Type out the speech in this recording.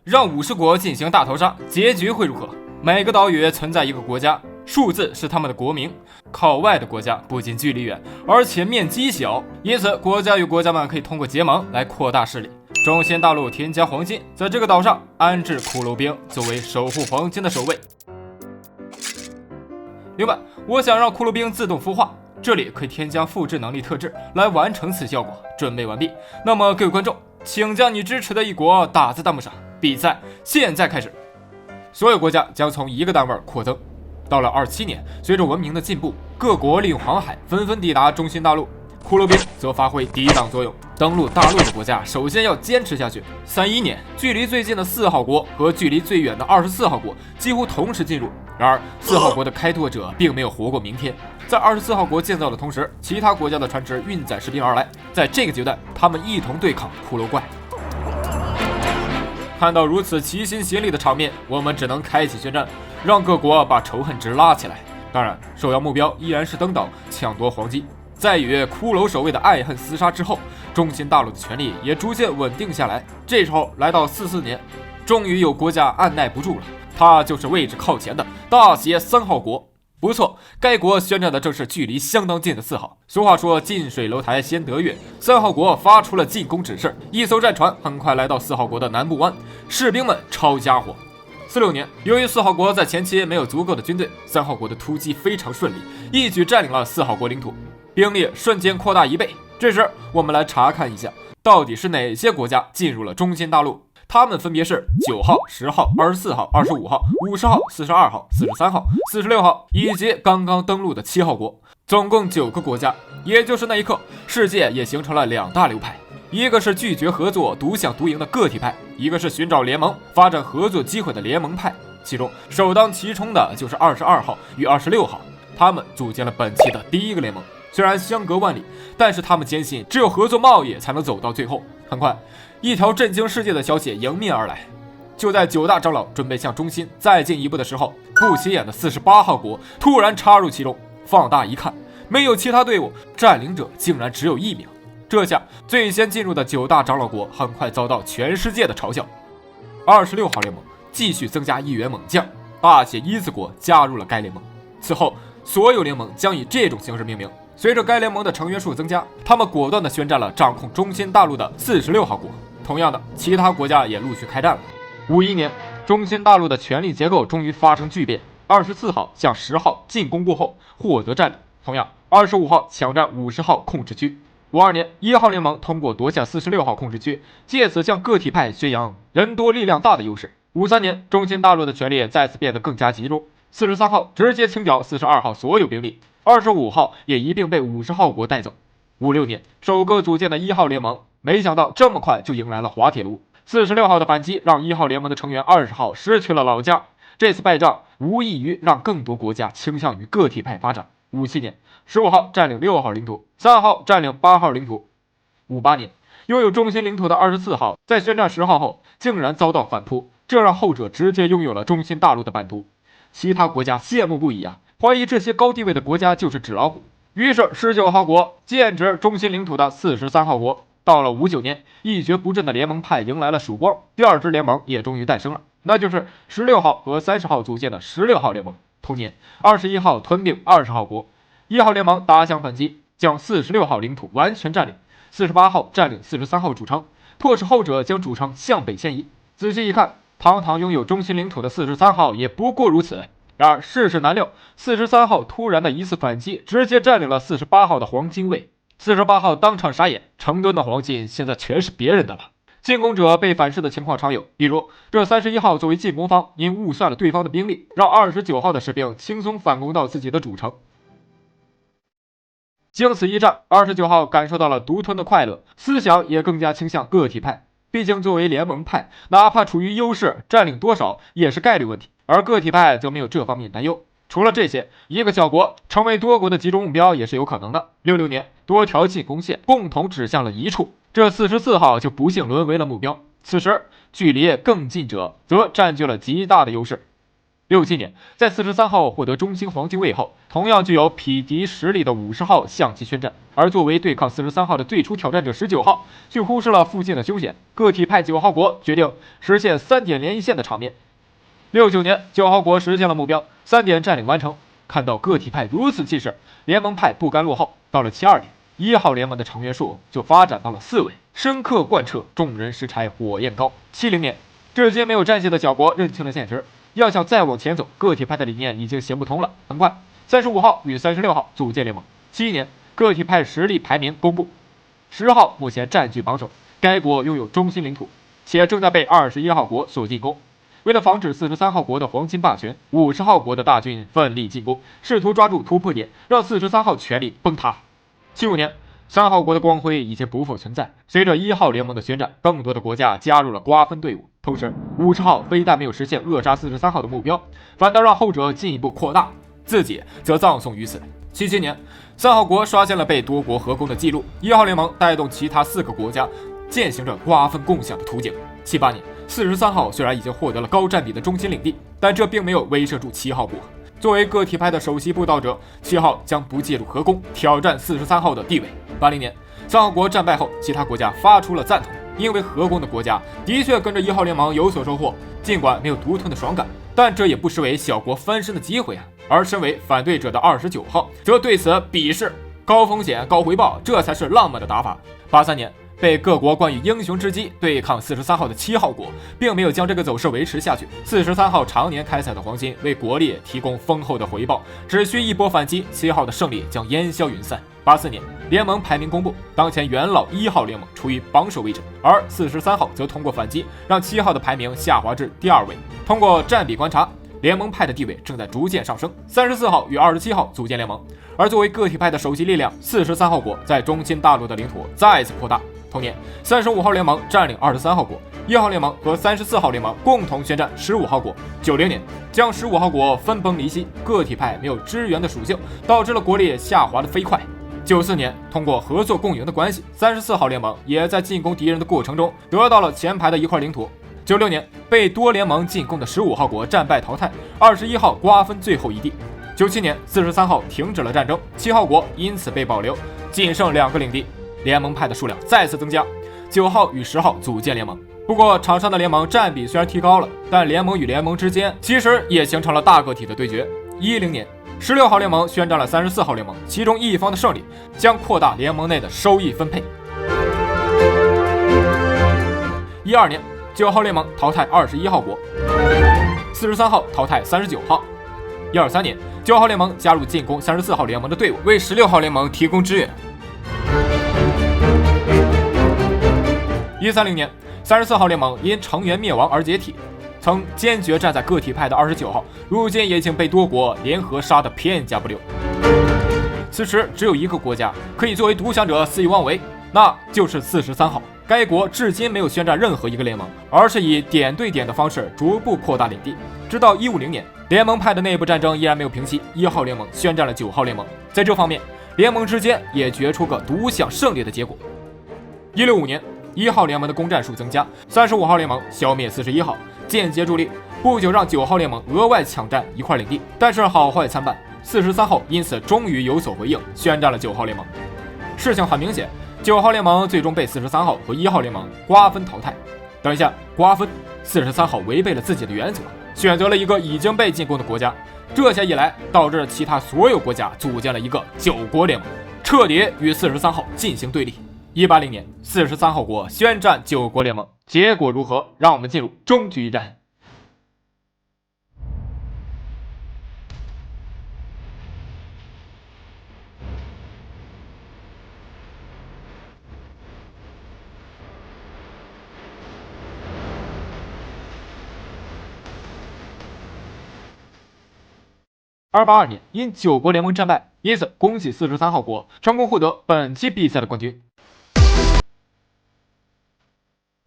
让50国进行大屠杀，结局会如何？每个岛屿存在一个国家，数字是他们的国名。靠外的国家不仅距离远，而且面积小，因此国家与国家们可以通过结盟来扩大势力。中心大陆添加黄金，在这个岛上安置骷髅兵作为守护黄金的守卫。另外，我想让骷髅兵自动孵化，这里可以添加复制能力特质来完成此效果。准备完毕，那么各位观众，请将你支持的一国打在弹幕上。比赛现在开始，所有国家将从一个单位扩增。到了27年，随着文明的进步，各国利用航海纷纷抵达中心大陆，骷髅兵则发挥抵挡作用。登陆大陆的国家首先要坚持下去。31年，距离最近的4号国和距离最远的24号国几乎同时进入，然而4号国的开拓者并没有活过明天。在24号国建造的同时，其他国家的船只运载士兵而来，在这个阶段，他们一同对抗骷髅怪。看到如此齐心协力的场面，我们只能开启宣战，让各国把仇恨值拉起来。当然，首要目标依然是登岛抢夺黄金。在与骷髅守卫的爱恨厮杀之后，中心大陆的权力也逐渐稳定下来。这时候来到44年，终于有国家按耐不住了，它就是位置靠前的大写3号国。不错，该国宣战的正是距离相当近的4号。俗话说近水楼台先得月，3号国发出了进攻指示，一艘战船很快来到4号国的南部湾，士兵们抄家伙。46年，由于4号国在前期没有足够的军队，3号国的突击非常顺利，一举占领了4号国领土，兵力瞬间扩大1倍。这时我们来查看一下，到底是哪些国家进入了中心大陆。他们分别是9号、10号、24号、25号、50号、42号、43号、46号，以及刚刚登陆的7号国，总共9个国家。也就是那一刻，世界也形成了2大流派，一个是拒绝合作、独享独赢的个体派，一个是寻找联盟、发展合作机会的联盟派。其中首当其冲的就是22号与26号，他们组建了本期的第一个联盟。虽然相隔万里，但是他们坚信只有合作贸易才能走到最后。很快，一条震惊世界的消息迎面而来。就在9大长老准备向中心再进一步的时候，不起眼的48号国突然插入其中。放大一看，没有其他队伍，占领者竟然只有1名。这下最先进入的9大长老国很快遭到全世界的嘲笑。26号联盟继续增加一员猛将，大写伊斯国加入了该联盟。此后，所有联盟将以这种形式命名。随着该联盟的成员数增加，他们果断地宣战了掌控中心大陆的46号国。同样的，其他国家也陆续开战了。51年，中心大陆的权力结构终于发生巨变。24号向10号进攻过后获得占领，同样25号抢占50号控制区。52年，1号联盟通过夺下46号控制区，借此向个体派宣扬人多力量大的优势。53年，中心大陆的权力再次变得更加集中，43号直接清剿42号所有兵力，25号也一并被50号国带走。56年，首个组建的1号联盟，没想到这么快就迎来了滑铁卢。46号的反击让1号联盟的成员20号失去了老家，这次败仗无异于让更多国家倾向于个体派发展。57年，15号占领6号领土，3号占领8号领土。58年，拥有中心领土的24号在宣战10号后竟然遭到反扑，这让后者直接拥有了中心大陆的版图。其他国家羡慕不已啊，怀疑这些高地位的国家就是纸老虎。于是19号国剑指中心领土的43号国。到了59年，一蹶不振的联盟派迎来了曙光，第二支联盟也终于诞生了，那就是16号和30号组建的16号联盟。同年，21号吞并20号国，1号联盟打响反击，将46号领土完全占领，48号占领43号主城，迫使后者将主城向北迁移。仔细一看，堂堂拥有中心领土的43号也不过如此。然而世事难料，43号突然的一次反击，直接占领了48号的黄金位。48号当场傻眼，成吨的黄金现在全是别人的了。进攻者被反噬的情况常有，比如这31号作为进攻方，因误算了对方的兵力，让29号的士兵轻松反攻到自己的主城。经此一战，29号感受到了独吞的快乐，思想也更加倾向个体派。毕竟作为联盟派，哪怕处于优势，占领多少也是概率问题，而个体派则没有这方面担忧。除了这些，一个小国成为多国的集中目标也是有可能的。66年，多条进攻线共同指向了一处，这44号就不幸沦为了目标。此时，距离更近者则占据了极大的优势。67年，在43号获得中兴黄金位后，同样具有匹敌实力的50号向其宣战。而作为对抗43号的最初挑战者19号，却忽视了附近的凶险。个体派9号国决定实现3点连一线的场面。69年，9号国实现了目标，3点占领完成。看到个体派如此气势，联盟派不甘落后。到了72年，1号联盟的成员数就发展到了4位，深刻贯彻众人拾柴火焰高。70年，至今没有战绩的小国认清了现实，要想再往前走，个体派的理念已经行不通了。很快，35号与36号组建联盟。71年，个体派实力排名公布，10号目前占据榜首，该国拥有中心领土，且正在被21号国所进攻。为了防止43号国的黄金霸权，50号国的大军奋力进攻，试图抓住突破点，让43号权力崩塌。75年，3号国的光辉已经不复存在。随着1号联盟的宣战，更多的国家加入了瓜分队伍。同时，50号非但没有实现扼杀43号的目标，反倒让后者进一步扩大，自己则葬送于此。77年，3号国刷新了被多国合攻的记录，1号联盟带动其他4个国家践行着瓜分共享的途径。78年，43号虽然已经获得了高占比的中心领地，但这并没有威慑住7号国。作为个体派的首席布道者，7号将不介入合攻，挑战43号的地位。80年，3号国战败后，其他国家发出了赞同，因为合攻的国家的确跟着1号联盟有所收获，尽管没有独吞的爽感，但这也不失为小国翻身的机会啊。而身为反对者的29号则对此鄙视，高风险高回报，这才是浪漫的打法。83年。被各国冠以英雄之绩对抗43号的7号国，并没有将这个走势维持下去。43号常年开采的黄金为国力提供丰厚的回报，只需一波反击，7号的胜利将烟消云散。84年，联盟排名公布，当前元老1号联盟处于榜首位置，而43号则通过反击让7号的排名下滑至第2位。通过占比观察，联盟派的地位正在逐渐上升。34号与27号组建联盟，而作为个体派的首席力量，43号国在中新大陆的领土再次扩大。同年，35号联盟占领23号国，1号联盟和34号联盟共同宣战15号国。90年，将15号国分崩离析，个体派没有支援的属性，导致了国力下滑的飞快。94年，通过合作共赢的关系，34号联盟也在进攻敌人的过程中得到了前排的一块领土。96年，被多联盟进攻的15号国战败淘汰，21号瓜分最后一地。97年，43号停止了战争，7号国因此被保留，仅剩2个领地。联盟派的数量再次增加，9号与10号组建联盟。不过场上的联盟占比虽然提高了，但联盟与联盟之间其实也形成了大个体的对决。10年，16号联盟宣战了34号联盟，其中一方的胜利将扩大联盟内的收益分配。12年，9号联盟淘汰21号国，43号淘汰39号。123年，9号联盟加入进攻34号联盟的队伍，为16号联盟提供支援。130年，34号联盟因成员灭亡而解体，曾坚决站在个体派的29号，如今也已经被多国联合杀得片甲不留。此时只有一个国家可以作为独享者肆意妄为，那就是43号。该国至今没有宣战任何一个联盟，而是以点对点的方式逐步扩大领地。直到150年，联盟派的内部战争依然没有平息，1号联盟宣战了9号联盟，在这方面，联盟之间也决出个独享胜利的结果。165年，1号联盟的攻占数增加，35号联盟消灭41号，间接助力不久让9号联盟额外抢占一块领地。但是好坏参半，43号因此终于有所回应，宣战了9号联盟。事情很明显，9号联盟最终被43号和1号联盟瓜分淘汰。等一下，瓜分，43号违背了自己的原则，选择了一个已经被进攻的国家，这些一来导致其他所有国家组建了一个9国联盟，彻底与43号进行对立。180年，43号国宣战9国联盟，结果如何？让我们进入终局一战。282年，因9国联盟战败，因此恭喜43号国成功获得本期比赛的冠军。